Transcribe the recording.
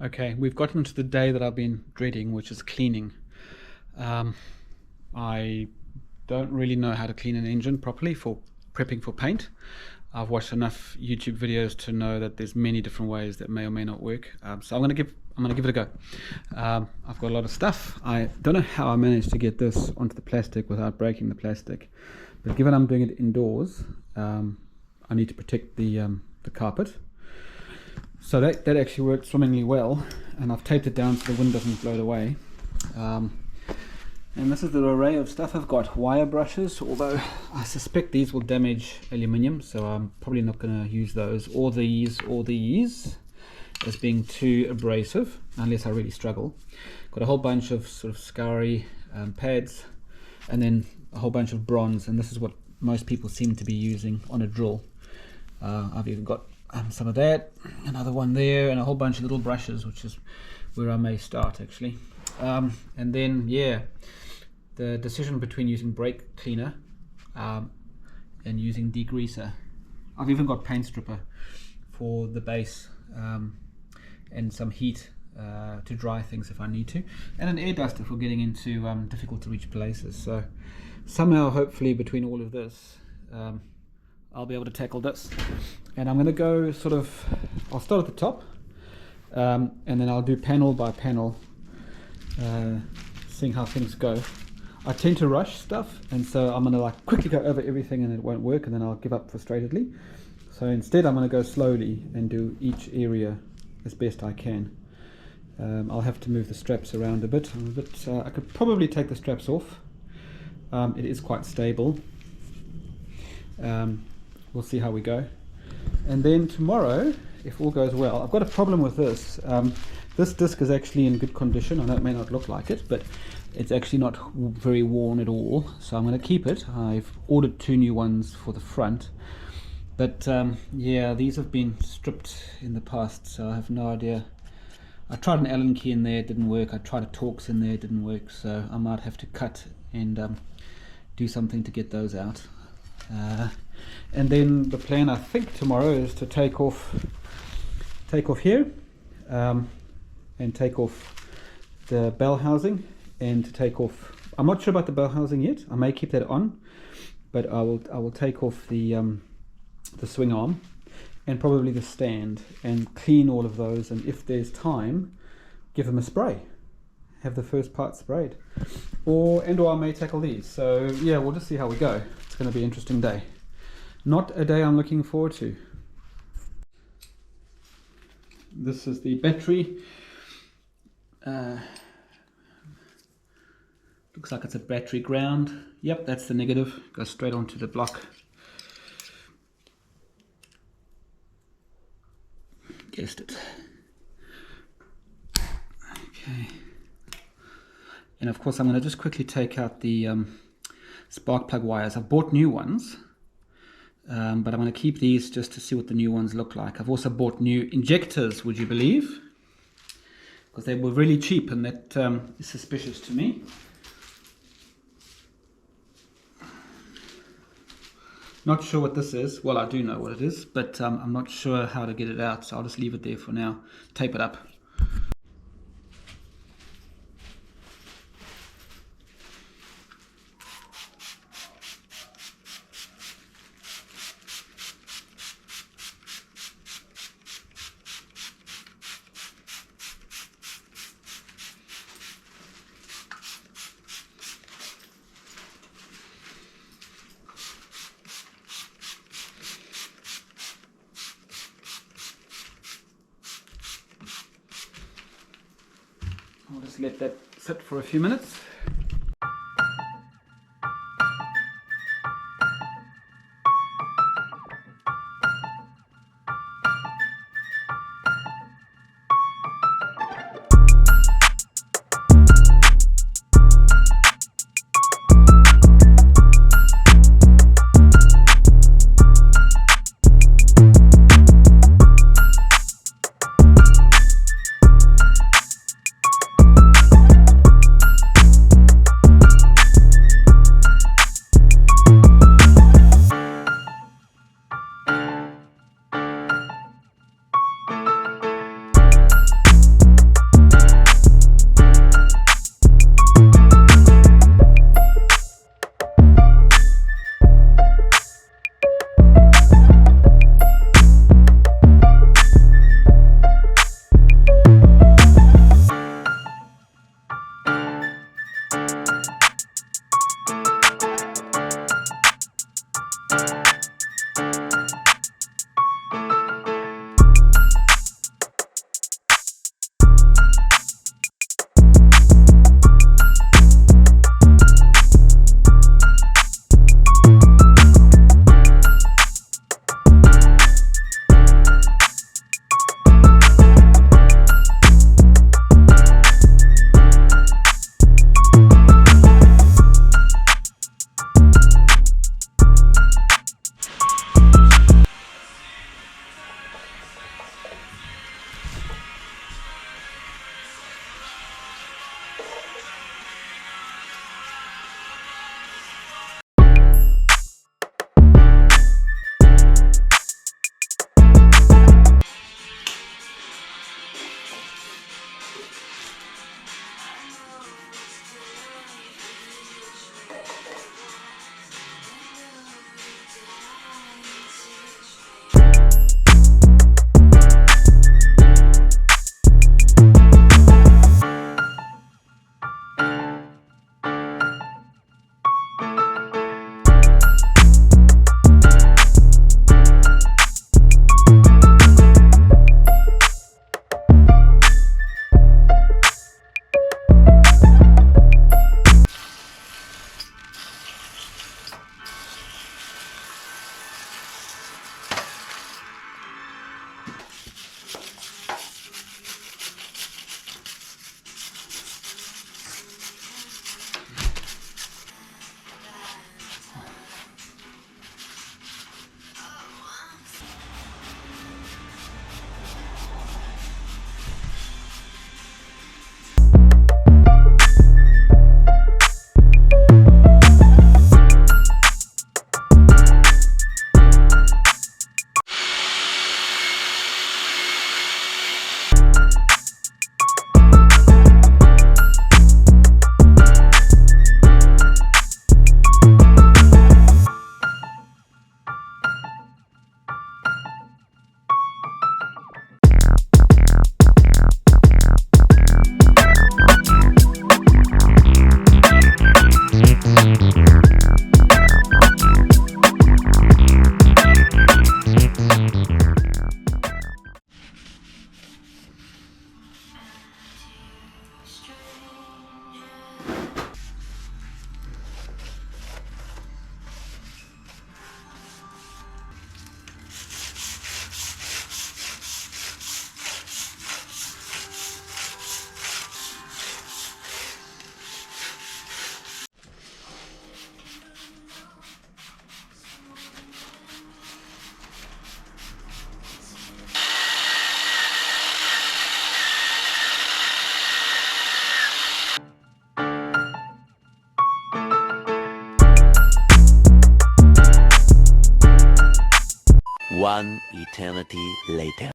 Okay, we've gotten to the day that I've been dreading, which is cleaning. I don't really know how to clean an engine properly for prepping for paint. I've watched enough YouTube videos to know that there's many different ways that may or may not work. So I'm gonna give it a go. I've got a lot of stuff. I don't know how I managed to get this onto the plastic without breaking the plastic, but given I'm doing it indoors, I need to protect the carpet. So that actually worked swimmingly well, and I've taped it down so the wind doesn't blow it away. And this is the array of stuff I've got. Wire brushes, although I suspect these will damage aluminium, so I'm probably not going to use those, or these as being too abrasive, unless I really struggle. Got a whole bunch of sort of scoury pads, and then a whole bunch of bronze, and this is what most people seem to be using on a drill. I've even got some of that, another one there, and a whole bunch of little brushes, which is where I may start actually. And then the decision between using brake cleaner and using degreaser. I've even got paint stripper for the base, and some heat to dry things if I need to, and an air duster for getting into difficult to reach places. So somehow, hopefully, between all of this, I'll be able to tackle this. And I'm going to go I'll start at the top, and then I'll do panel by panel, seeing how things go. I tend to rush stuff, and so I'm going to quickly go over everything and it won't work, and then I'll give up frustratedly. So instead I'm going to go slowly and do each area as best I can. I'll have to move the straps around a bit. I could probably take the straps off. It is quite stable. We'll see how we go. And then tomorrow, if all goes well, I've got a problem with this. This disc is actually in good condition. I know it may not look like it, but it's actually not very worn at all. So I'm going to keep it. I've ordered 2 new ones for the front. But yeah, these have been stripped in the past, so I have no idea. I tried an Allen key in there, it didn't work. I tried a Torx in there, it didn't work. So I might have to cut and do something to get those out. And then the plan, I think, tomorrow is to take off here, and take off the Bellhousing, and to take off, I'm not sure about the Bellhousing yet. I may keep that on, but I will take off the swing arm and probably the stand, and clean all of those, and if there's time, give them a spray, have the first part sprayed, or I may tackle these. So yeah, we'll just see how we go. It's going to be an interesting day. Not a day I'm looking forward to. This is the battery. Looks like it's a battery ground. Yep, that's the negative. Goes straight onto the block. Guessed it. Okay. And of course I'm going to just quickly take out the spark plug wires. I've bought new ones, but I'm going to keep these just to see what the new ones look like. I've also bought new injectors, would you believe? Because they were really cheap, and that is suspicious to me. Not sure what this is. Well, I do know what it is, but I'm not sure how to get it out, so I'll just leave it there for now. Tape it up. I'll just let that sit for a few minutes. One eternity later.